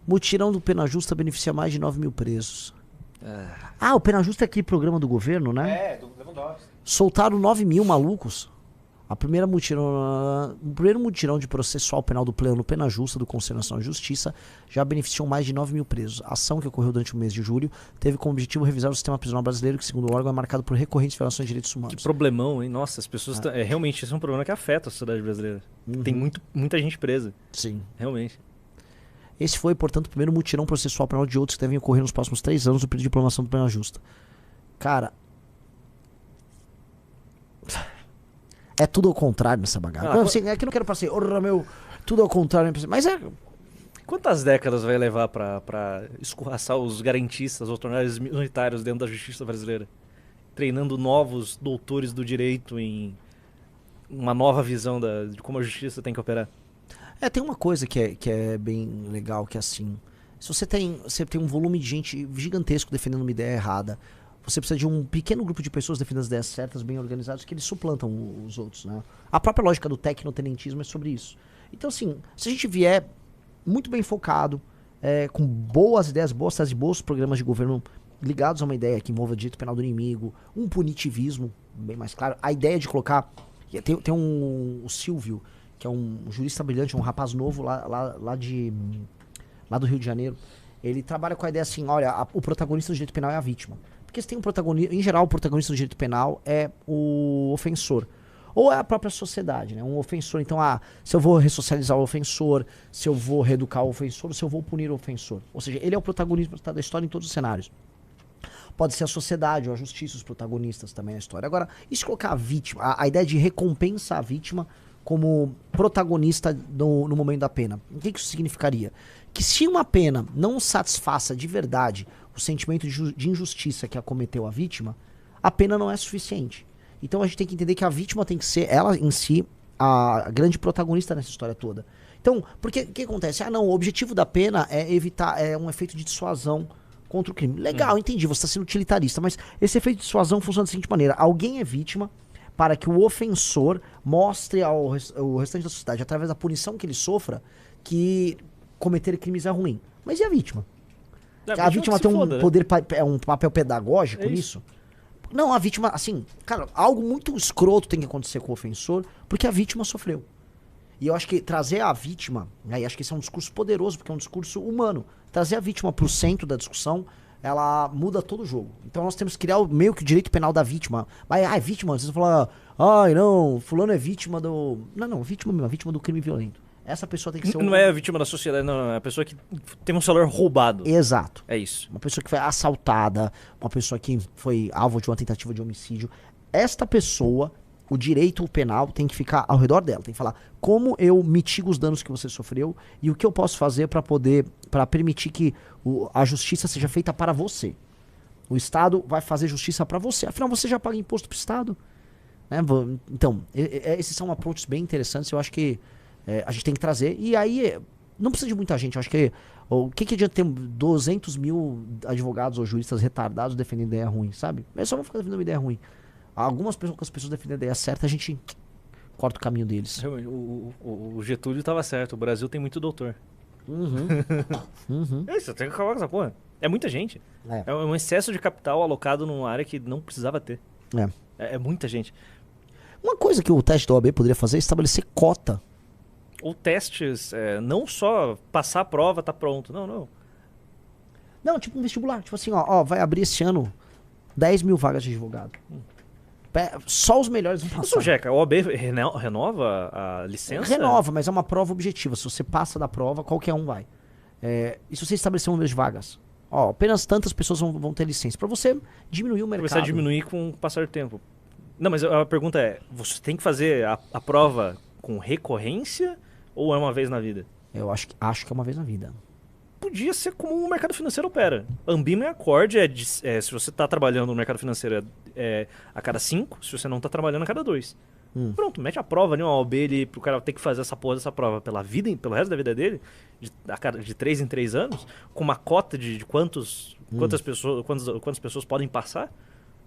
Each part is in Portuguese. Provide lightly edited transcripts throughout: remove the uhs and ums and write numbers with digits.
Mutirão do Pena Justa beneficia mais de 9 mil presos. O Pena Justa é aquele programa do governo, né? Do Lewandowski. Soltaram 9 mil malucos. O primeiro mutirão de processual penal do pleno Pena Justa do Conselho Nacional de Justiça já beneficiou mais de 9 mil presos. A ação, que ocorreu durante o mês de julho, teve como objetivo revisar o sistema prisional brasileiro, que, segundo o órgão, é marcado por recorrentes violações de direitos humanos. Que problemão, hein? Nossa, as pessoas... realmente, isso é um problema que afeta a sociedade brasileira. Tem muita gente presa. Sim. Realmente. Esse foi, portanto, o primeiro mutirão processual penal de outros que devem ocorrer nos próximos 3 anos no período de diplomação do Pena Justa. Cara... É tudo ao contrário nessa bagaça. É que eu não quero parecer, tudo ao contrário. Mas é... Quantas décadas vai levar pra escorraçar os garantistas ou tornar eles minoritários dentro da justiça brasileira? Treinando novos doutores do direito em uma nova visão de como a justiça tem que operar. Tem uma coisa que é bem legal, que é assim... Se você tem um volume de gente gigantesco defendendo uma ideia errada... Você precisa de um pequeno grupo de pessoas defendendo as ideias certas, bem organizadas, que eles suplantam os outros, né? A própria lógica do tecnotenentismo é sobre isso. Então, assim, se a gente vier muito bem focado, com boas ideias, boas teses, bons programas de governo ligados a uma ideia que envolva direito penal do inimigo, um punitivismo, bem mais claro, a ideia de colocar... Tem o Silvio, que é um jurista brilhante, um rapaz novo lá do Rio de Janeiro. Ele trabalha com a ideia assim, olha, o protagonista do direito penal é a vítima. Porque se tem um protagonista, em geral, o protagonista do direito penal é o ofensor. Ou é a própria sociedade, né? Um ofensor. Então, se eu vou ressocializar o ofensor, se eu vou reeducar o ofensor, se eu vou punir o ofensor. Ou seja, ele é o protagonista da história em todos os cenários. Pode ser a sociedade ou a justiça, os protagonistas também na história. Agora, e se colocar a vítima, a ideia de recompensa à vítima como protagonista no momento da pena? O que isso significaria? Que se uma pena não satisfaça de verdade o sentimento de injustiça que acometeu a vítima, a pena não é suficiente. Então a gente tem que entender que a vítima tem que ser, ela em si, a grande protagonista nessa história toda. Então, porque o que acontece? O objetivo da pena é evitar um efeito de dissuasão contra o crime. Legal, entendi, você está sendo utilitarista, mas esse efeito de dissuasão funciona da seguinte maneira: alguém é vítima para que o ofensor mostre ao restante da sociedade, através da punição que ele sofra, que cometer crimes é ruim. Mas e a vítima? A vítima tem um papel pedagógico nisso? Não, a vítima, assim, cara, algo muito escroto tem que acontecer com o ofensor, porque a vítima sofreu. E eu acho que trazer a vítima, aí acho que esse é um discurso poderoso, porque é um discurso humano. Trazer a vítima pro centro da discussão, ela muda todo o jogo. Então nós temos que criar meio que o direito penal da vítima. Mas, vítima, vocês vão falar, não, fulano é vítima do... Não, vítima mesmo, vítima do crime violento. Essa pessoa tem que ser... Não é a vítima da sociedade, não. É a pessoa que tem um celular roubado. Exato. É isso. Uma pessoa que foi assaltada, uma pessoa que foi alvo de uma tentativa de homicídio. Esta pessoa, o direito penal tem que ficar ao redor dela. Tem que falar como eu mitigo os danos que você sofreu e o que eu posso fazer para permitir que a justiça seja feita para você. O Estado vai fazer justiça para você. Afinal, você já paga imposto pro Estado. Né? Então, esses são approaches bem interessantes. Eu acho que a gente tem que trazer. E aí, não precisa de muita gente. Eu acho que o que adianta ter 200 mil advogados ou juristas retardados defendendo ideia ruim, sabe? Eles só vão ficar defendendo uma ideia ruim. Algumas pessoas defendendo ideia certa, a gente corta o caminho deles. O Getúlio estava certo. O Brasil tem muito doutor. Você tem que acabar com essa porra. É muita gente. É um excesso de capital alocado numa área que não precisava ter. É muita gente. Uma coisa que o teste da OAB poderia fazer é estabelecer cota. Ou testes, não só passar a prova, tá pronto. Não. Não, tipo um vestibular. Tipo assim, vai abrir esse ano 10 mil vagas de advogado. Só os melhores vão passar. Isso, Jeca, a OAB renova a licença? Renova, mas é uma prova objetiva. Se você passa da prova, qualquer um vai. E se você estabelecer um número de vagas? Apenas tantas pessoas vão ter licença. Para você diminuir o mercado. Começar a diminuir com o passar do tempo. Não, mas a pergunta é, você tem que fazer a prova com recorrência ou é uma vez na vida? Eu acho que é uma vez na vida. Podia ser como o mercado financeiro opera. Ambima e Accord se você está trabalhando no mercado financeiro a cada 5, se você não está trabalhando a cada 2. Pronto, mete a prova ali, uma OAB ali, pro cara ter que fazer essa porra dessa prova pelo resto da vida dele, de 3 em 3 anos, com uma cota de quantas pessoas podem passar,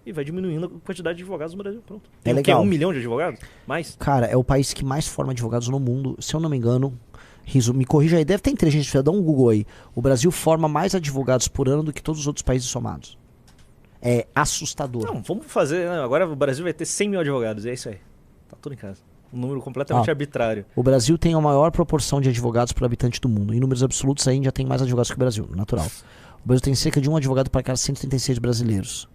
e vai diminuindo a quantidade de advogados no Brasil. Pronto. Tem legal. 1 milhão de advogados? Mais? Cara, é o país que mais forma advogados no mundo. Se eu não me engano, Riso, me corrija aí, deve ter inteligência artificial, dá um Google aí. O Brasil forma mais advogados por ano do que todos os outros países somados. É assustador. Não, vamos fazer. Agora o Brasil vai ter 100 mil advogados, é isso aí. Tá tudo em casa. Um número completamente arbitrário. O Brasil tem a maior proporção de advogados por habitante do mundo. Em números absolutos, a Índia tem mais advogados que o Brasil, natural. O Brasil tem cerca de um advogado para cada 136 brasileiros.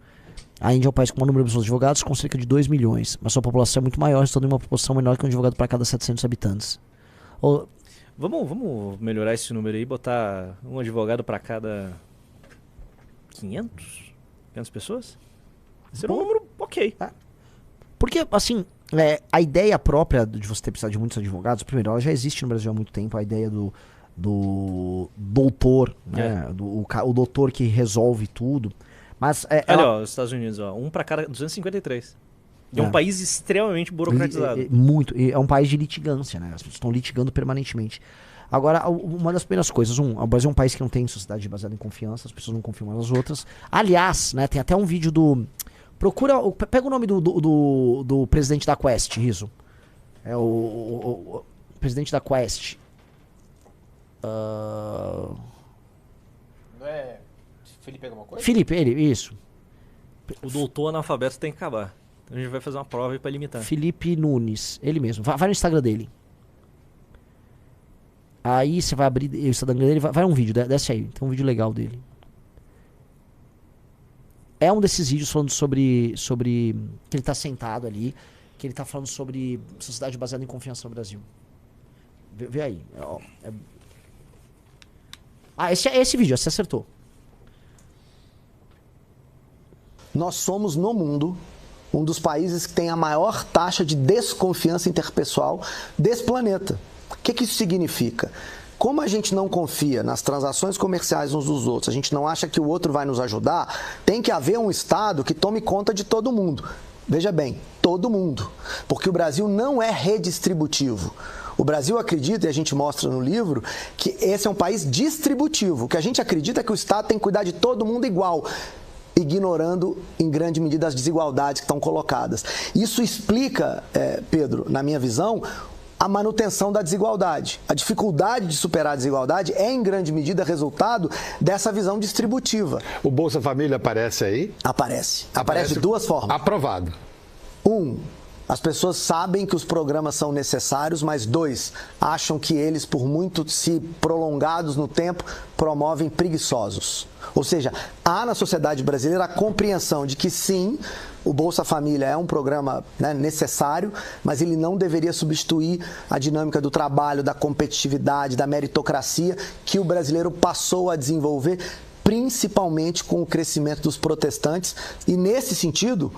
A Índia é o país com o maior número de advogados, com cerca de 2 milhões. Mas sua população é muito maior, estando em uma proporção menor que um advogado para cada 700 habitantes. Vamos melhorar esse número aí e botar um advogado para cada 500 pessoas? Seria um número ok. Porque, assim, a ideia própria de você ter precisado de muitos advogados, primeiro, ela já existe no Brasil há muito tempo, a ideia do doutor, né? O doutor que resolve tudo. Mas, olha, ó, os Estados Unidos, ó, um para cada 253. É um país extremamente burocratizado. Muito. É um país de litigância, né? As pessoas estão litigando permanentemente. Agora, uma das primeiras coisas, o Brasil é um país que não tem sociedade baseada em confiança, as pessoas não confiam umas nas outras. Aliás, né, tem até um vídeo do... Pega o nome do presidente da Quest, Riso. É o presidente da Quest. Não é Felipe alguma coisa? Felipe, isso. O doutor analfabeto tem que acabar. Então a gente vai fazer uma prova aí pra limitar. Felipe Nunes, ele mesmo. Vai no Instagram dele. Aí você vai abrir o Instagram dele, vai um vídeo, desce aí. Tem um vídeo legal dele. É um desses vídeos falando sobre que ele tá sentado ali, que ele tá falando sobre sociedade baseada em confiança no Brasil. Vê aí. Esse vídeo, você acertou. Nós somos, no mundo, um dos países que tem a maior taxa de desconfiança interpessoal desse planeta. O que isso significa? Como a gente não confia nas transações comerciais uns dos outros, a gente não acha que o outro vai nos ajudar, tem que haver um Estado que tome conta de todo mundo. Veja bem, todo mundo. Porque o Brasil não é redistributivo. O Brasil acredita, e a gente mostra no livro, que esse é um país distributivo. O que a gente acredita é que o Estado tem que cuidar de todo mundo igual, ignorando em grande medida as desigualdades que estão colocadas. Isso explica, Pedro, na minha visão, a manutenção da desigualdade. A dificuldade de superar a desigualdade é, em grande medida, resultado dessa visão distributiva. O Bolsa Família aparece aí? Aparece. Aparece de duas formas. Aprovado. As pessoas sabem que os programas são necessários, mas 2, acham que eles, por muito se prolongados no tempo, promovem preguiçosos. Ou seja, há na sociedade brasileira a compreensão de que sim, o Bolsa Família é um programa, né, necessário, mas ele não deveria substituir a dinâmica do trabalho, da competitividade, da meritocracia que o brasileiro passou a desenvolver, principalmente com o crescimento dos protestantes. E nesse sentido,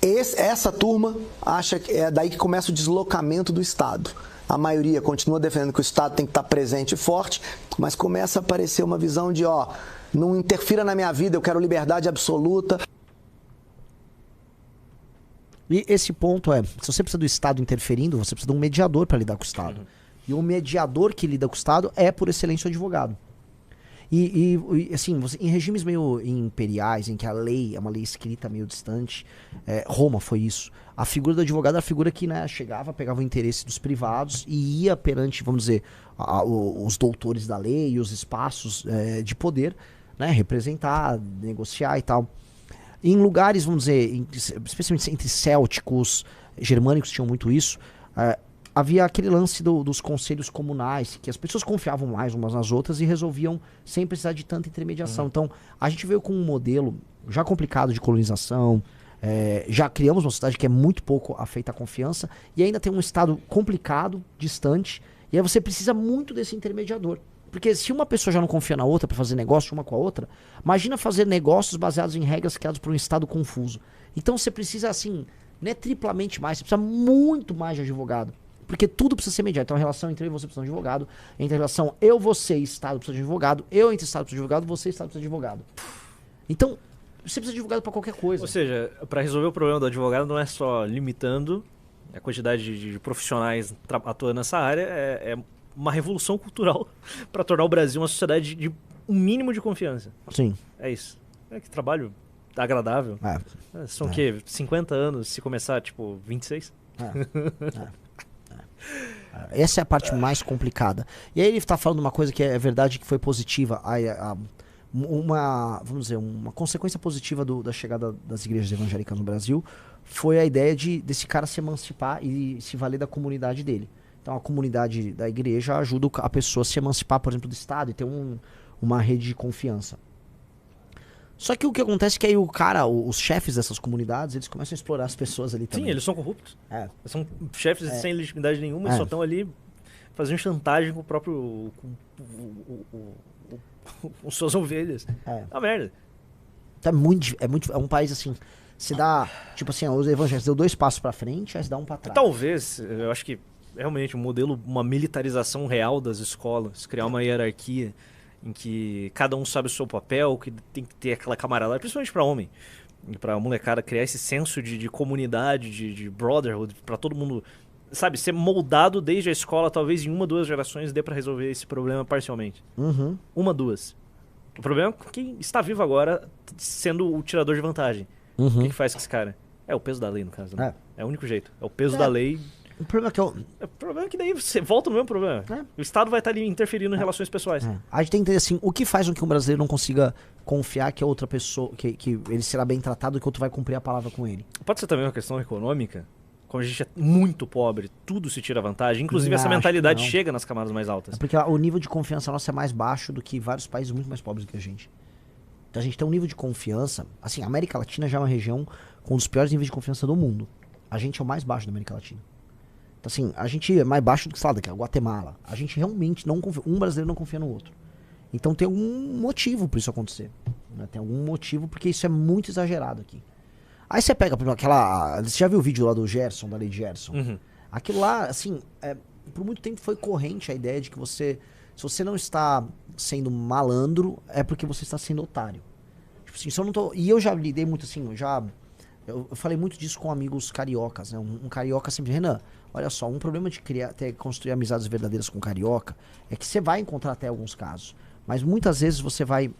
essa turma acha que é daí que começa o deslocamento do Estado. A maioria continua defendendo que o Estado tem que estar presente e forte, mas começa a aparecer uma visão de, não interfira na minha vida, eu quero liberdade absoluta. E esse ponto se você precisa do Estado interferindo, você precisa de um mediador para lidar com o Estado. E o mediador que lida com o Estado é, por excelência, o advogado. E assim, em regimes meio imperiais, em que a lei é uma lei escrita meio distante, Roma foi isso. A figura do advogado era a figura que, né, chegava, pegava o interesse dos privados e ia perante, vamos dizer, os doutores da lei e os espaços de poder, né, representar, negociar e tal. E em lugares, vamos dizer, especialmente entre célticos, germânicos tinham muito isso, havia aquele lance dos conselhos comunais, que as pessoas confiavam mais umas nas outras e resolviam sem precisar de tanta intermediação. Então, a gente veio com um modelo já complicado de colonização, já criamos uma sociedade que é muito pouco afeita à confiança, e ainda tem um Estado complicado, distante, e aí você precisa muito desse intermediador. Porque se uma pessoa já não confia na outra para fazer negócio uma com a outra, imagina fazer negócios baseados em regras criadas por um Estado confuso. Então você precisa, assim, né, triplamente mais, você precisa muito mais de advogado. Porque tudo precisa ser mediado. Então a relação entre eu e você precisa de um advogado, entre a relação você e Estado precisa de um advogado, eu entre Estado precisa de advogado, você e Estado precisa de advogado. Então, você precisa de advogado para qualquer coisa. Ou seja, para resolver o problema do advogado não é só limitando a quantidade de profissionais atuando nessa área, é uma revolução cultural para tornar o Brasil uma sociedade de um mínimo de confiança. Sim. É isso. Que trabalho agradável. São o quê? 50 anos se começar, tipo, 26? Essa é a parte mais complicada. E aí ele tá falando uma coisa que é verdade, que foi positiva. Vamos dizer, uma consequência positiva da chegada das igrejas evangélicas no Brasil foi a ideia desse cara se emancipar e se valer da comunidade dele. Então a comunidade da igreja ajuda a pessoa a se emancipar, por exemplo, do Estado e ter uma rede de confiança. Só que o que acontece é que aí os chefes dessas comunidades, eles começam a explorar as pessoas ali também. Sim, eles são corruptos. É. Eles são chefes sem legitimidade nenhuma e só estão ali fazendo chantagem com o próprio... com suas ovelhas. É uma merda. Então é um país assim, se dá, tipo assim, os evangélicos deu 2 passos pra frente, aí se dá um pra trás. Talvez, eu acho que realmente um modelo, uma militarização real das escolas, criar uma hierarquia em que cada um sabe o seu papel, que tem que ter aquela camaradagem, principalmente pra homem, e pra molecada, criar esse senso de comunidade, de brotherhood, pra todo mundo, sabe, ser moldado desde a escola, talvez em 1, 2 gerações dê pra resolver esse problema parcialmente. 1, 2. O problema é quem está vivo agora sendo o tirador de vantagem. O que faz com esse cara? É o peso da lei, no caso, né? É o único jeito. É o peso da lei. O problema é que o problema é que daí você volta no mesmo problema. O Estado vai estar ali interferindo em relações pessoais. A gente tem que entender assim, o que faz com que um brasileiro não consiga confiar que a outra pessoa, que ele será bem tratado e que o outro vai cumprir a palavra com ele? Pode ser também uma questão econômica. Como a gente é muito pobre, tudo se tira vantagem. Inclusive essa mentalidade chega nas camadas mais altas. É porque o nível de confiança nosso é mais baixo do que vários países muito mais pobres do que a gente. Então a gente tem um nível de confiança... Assim, a América Latina já é uma região com um dos piores níveis de confiança do mundo. A gente é o mais baixo da América Latina. Então assim, a gente é mais baixo do que, sei lá, daqui a Guatemala. A gente realmente não confia... Um brasileiro não confia no outro. Então tem algum motivo pra isso acontecer. Né? Tem algum motivo, porque isso é muito exagerado aqui. Aí você pega, por exemplo, aquela... Você já viu o vídeo lá do Gerson, da lei de Gerson? Aquilo lá, assim, por muito tempo foi corrente a ideia de que se você não está sendo malandro, é porque você está sendo otário. Tipo assim, se eu não tô... E eu já lidei muito assim, eu falei muito disso com amigos cariocas, né? Um carioca sempre... Renan, olha só, um problema de construir amizades verdadeiras com carioca é que você vai encontrar até alguns casos, mas muitas vezes você vai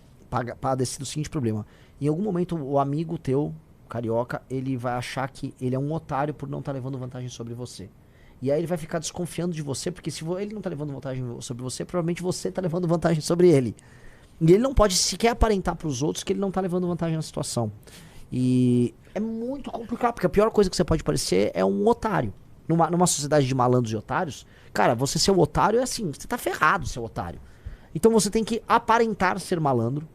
padecer do seguinte problema. Em algum momento, o amigo teu... carioca, ele vai achar que ele é um otário por não estar levando vantagem sobre você. E aí ele vai ficar desconfiando de você, porque se ele não está levando vantagem sobre você, provavelmente você está levando vantagem sobre ele. E ele não pode sequer aparentar para os outros que ele não está levando vantagem na situação. E é muito complicado, porque a pior coisa que você pode parecer é um otário. Numa sociedade de malandros e otários, cara, você ser o otário é assim, você tá ferrado, seu otário. Então você tem que aparentar ser malandro.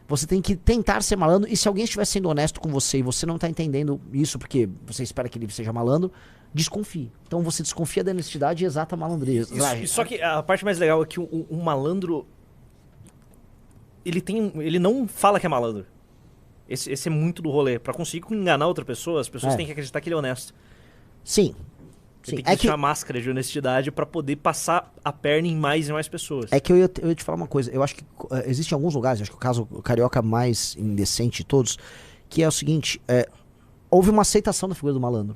Você tem que tentar ser malandro, e se alguém estiver sendo honesto com você e você não está entendendo isso porque você espera que ele seja malandro, desconfie. Então você desconfia da honestidade e exata malandreza. Só que a parte mais legal é que um malandro, ele não fala que é malandro. Esse é muito do rolê. Pra conseguir enganar outra pessoa, as pessoas têm que acreditar que ele é honesto. Sim. Sim. Tem que vestir uma máscara de honestidade pra poder passar a perna em mais e mais pessoas. É que eu ia te falar uma coisa. Eu acho que existem alguns lugares, acho que o caso carioca mais indecente de todos, que é o seguinte, houve uma aceitação da figura do malandro.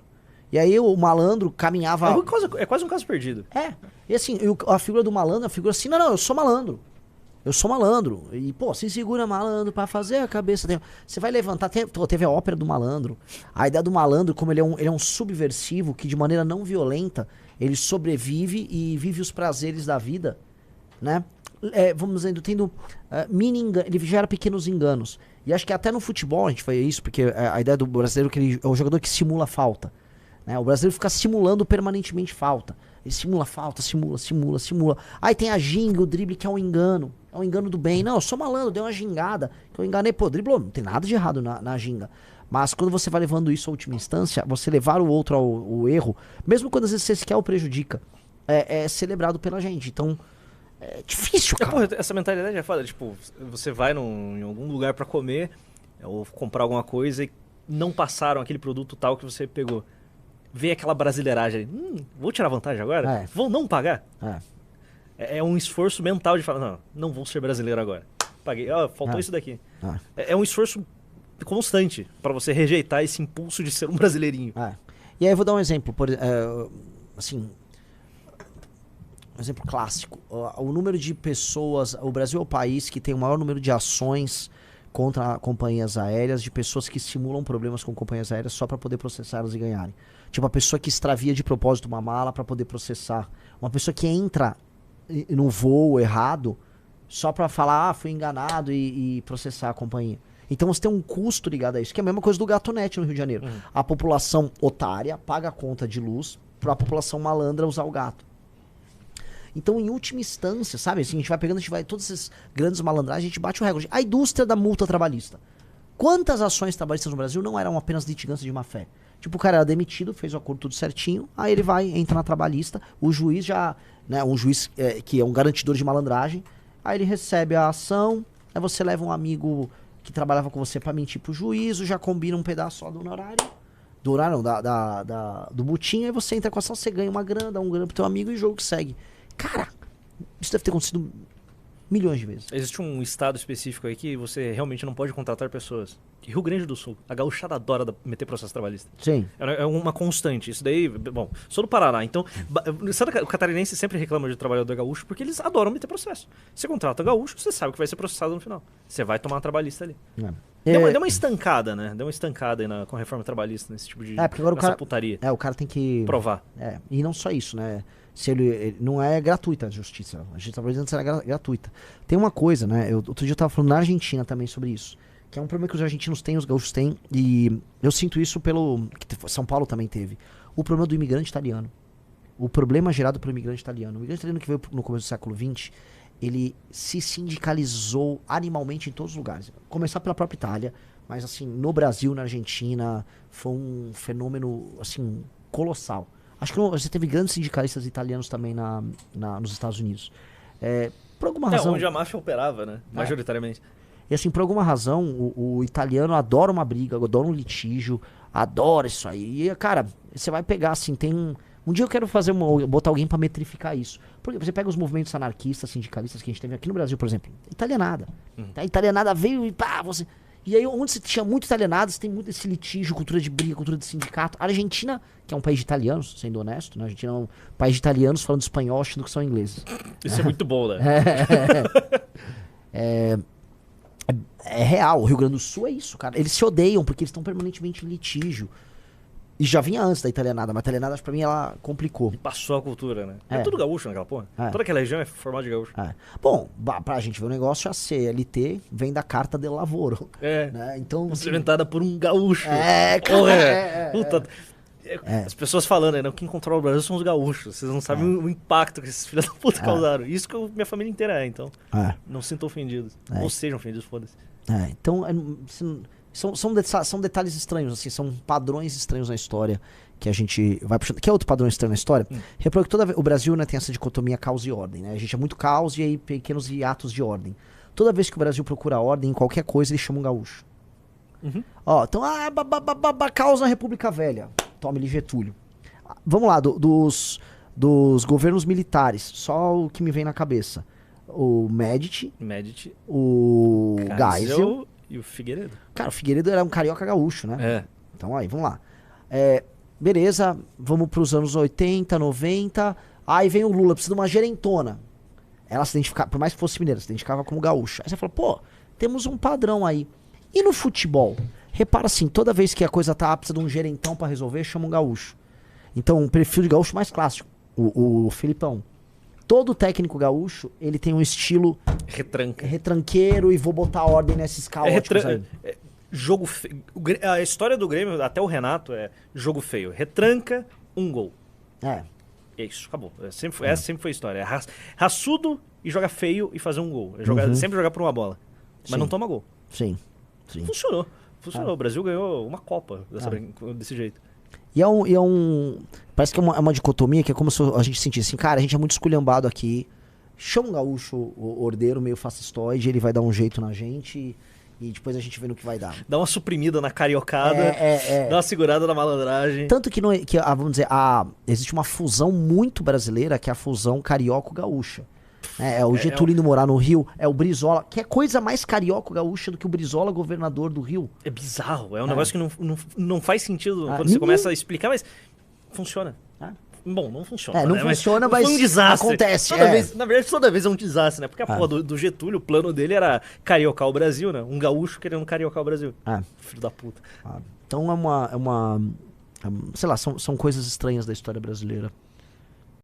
E aí o malandro caminhava... É quase um caso perdido. E assim, a figura do malandro, a figura assim, não, eu sou malandro. Eu sou malandro. E, pô, se segura malandro pra fazer a cabeça. Você vai levantar. Teve a ópera do malandro. A ideia do malandro, como ele é um subversivo que, de maneira não violenta, ele sobrevive e vive os prazeres da vida, né? Vamos dizendo, tendo mini enganos. Ele gera pequenos enganos. E acho que até no futebol a gente faz isso, porque a ideia do brasileiro que ele é o jogador que simula falta. Né? O brasileiro fica simulando permanentemente falta. Ele simula falta, simula. Aí tem a ginga, o drible, que é um engano. É um engano do bem. Não, eu sou malandro, dei uma gingada. Que eu enganei. Pô, driblou, não tem nada de errado na ginga. Mas quando você vai levando isso à última instância, você levar o outro ao erro, mesmo quando às vezes você sequer o prejudica, é celebrado pela gente. Então, é difícil, cara. Porra, essa mentalidade é foda. Tipo, você vai em algum lugar pra comer ou comprar alguma coisa e não passaram aquele produto tal que você pegou. Vê aquela brasileiragem ali. Vou tirar vantagem agora? Vou não pagar? É um esforço mental de falar, não vou ser brasileiro agora. Paguei, faltou isso daqui. É um esforço constante pra você rejeitar esse impulso de ser um brasileirinho. E aí eu vou dar um exemplo, assim, um exemplo clássico. O número de pessoas, o Brasil é o país que tem o maior número de ações contra companhias aéreas de pessoas que simulam problemas com companhias aéreas só para poder processá-las e ganharem. Tipo, a pessoa que extravia de propósito uma mala para poder processar. Uma pessoa que entra no voo errado só para falar, fui enganado e processar a companhia. Então você tem um custo ligado a isso, que é a mesma coisa do GatoNet no Rio de Janeiro. A população otária paga a conta de luz para a população malandra usar o gato. Então, em última instância, sabe, assim, a gente vai pegando, a gente vai, todas essas grandes malandragens, a gente bate o recorde. A indústria da multa trabalhista. Quantas ações trabalhistas no Brasil não eram apenas litigância de má fé? Tipo, o cara era demitido, fez o acordo tudo certinho, aí ele vai, entra na trabalhista, o juiz já, né, um juiz que é um garantidor de malandragem, aí ele recebe a ação, aí você leva um amigo que trabalhava com você pra mentir pro juízo, já combina um pedaço só do honorário, do butim, aí você entra com a ação, você ganha uma grana, dá um grana pro teu amigo e o jogo que segue. Cara, isso deve ter acontecido milhões de vezes. Existe um estado específico aí que você realmente não pode contratar pessoas. Rio Grande do Sul. A gauchada adora meter processo trabalhista. Sim. É uma constante. Isso daí, bom, sou do Paraná, então... Sabe, o catarinense sempre reclama de trabalhador gaúcho porque eles adoram meter processo. Você contrata gaúcho, você sabe que vai ser processado no final. Você vai tomar uma trabalhista ali. Deu uma estancada, né? Deu uma estancada aí com a reforma trabalhista, nesse tipo de porque agora putaria. O cara tem que... provar. E não só isso, né? Se ele não é gratuita a justiça. A justiça brasileira será gratuita. Tem uma coisa, né? Outro dia eu tava falando na Argentina também sobre isso. Que é um problema que os argentinos têm, os gaúchos têm. E eu sinto isso pelo... que São Paulo também teve. O problema do imigrante italiano. O problema gerado pelo imigrante italiano. O imigrante italiano que veio no começo do século XX, ele se sindicalizou animalmente em todos os lugares. Começar pela própria Itália, mas assim, no Brasil, na Argentina, foi um fenômeno, assim, colossal. Acho que você teve grandes sindicalistas italianos também nos Estados Unidos. Por alguma razão... onde a máfia operava, né? Majoritariamente. E assim, por alguma razão, o italiano adora uma briga, adora um litígio, adora isso aí. E, cara, você vai pegar, assim, um dia eu quero botar alguém pra metrificar isso. Porque você pega os movimentos anarquistas, sindicalistas que a gente teve aqui no Brasil, por exemplo. Italianada. A italianada veio e pá, você... E aí, onde você tinha muito italianado, você tem muito esse litígio, cultura de briga, cultura de sindicato. A Argentina, que é um país de italianos, sendo honesto, né? A Argentina é um país de italianos falando espanhol, achando que são ingleses. Isso é muito bom, né? É real. O Rio Grande do Sul é isso, cara. Eles se odeiam porque eles estão permanentemente em litígio. E já vinha antes da italianada, mas a italianada, pra mim, ela complicou. E passou a cultura, né? É tudo gaúcho naquela porra. Toda aquela região é formada de gaúcho. Bom, pra gente ver o negócio, a CLT vem da Carta de Lavoro. Né? Então, implementada por um gaúcho. Cara. As pessoas falando, né? Quem controla o Brasil são os gaúchos. Vocês não sabem o impacto que esses filhos da puta causaram. Isso que minha família inteira então. Não se sintam ofendidos. Ou sejam ofendidos, foda-se. Então, são detalhes estranhos, assim, são padrões estranhos na história que a gente vai puxando. Que é outro padrão estranho na história? Repara que o Brasil, né, tem essa dicotomia caos e ordem, né? A gente é muito caos e aí pequenos hiatos de ordem. Toda vez que o Brasil procura ordem em qualquer coisa, eles chamam um gaúcho. Então, caos na República Velha. Tome-lhe Getúlio. Vamos lá, dos governos militares, só o que me vem na cabeça. O Médici, o Geisel e o Figueiredo. Cara, o Figueiredo era um carioca gaúcho, né? Então aí, vamos lá. Beleza, vamos pros anos 80, 90. Aí vem o Lula, precisa de uma gerentona. Ela se identificava, por mais que fosse mineira, se identificava como gaúcha. Aí você fala, pô, temos um padrão aí. E no futebol? Repara assim, toda vez que a coisa precisa de um gerentão pra resolver, chama um gaúcho. Então, um perfil de gaúcho mais clássico, o Filipão. Todo técnico gaúcho, ele tem um estilo retranqueiro e vou botar ordem nesses caóticos aí. Jogo feio. A história do Grêmio, até o Renato, é jogo feio. Retranca, um gol. É isso, acabou. Essa sempre foi a história. É raçudo e joga feio e fazer um gol. Sempre jogar por uma bola. Mas não toma gol. Sim. Funcionou. O Brasil ganhou uma Copa desse jeito. E parece que é uma dicotomia que é como se a gente sentisse assim, cara, a gente é muito esculhambado aqui, chama um gaúcho ordeiro meio fascistoide, ele vai dar um jeito na gente e depois a gente vê no que vai dar. Dá uma suprimida na cariocada, dá uma segurada na malandragem. Tanto que, vamos dizer, existe uma fusão muito brasileira, que é a fusão carioco-gaúcha. O Getúlio indo morar no Rio, é o Brizola, que é coisa mais carioco-gaúcha do que o Brizola, governador do Rio. É bizarro, é um negócio que não faz sentido quando você começa a explicar, mas funciona. Bom, não funciona. É, não né? funciona, Foi mas um desastre. acontece, Toda é. vez, na verdade, toda vez é um desastre, né? Porque a porra do Getúlio, o plano dele era cariocar o Brasil, né? Um gaúcho querendo cariocar o Brasil. Filho da puta. Então sei lá, são coisas estranhas da história brasileira.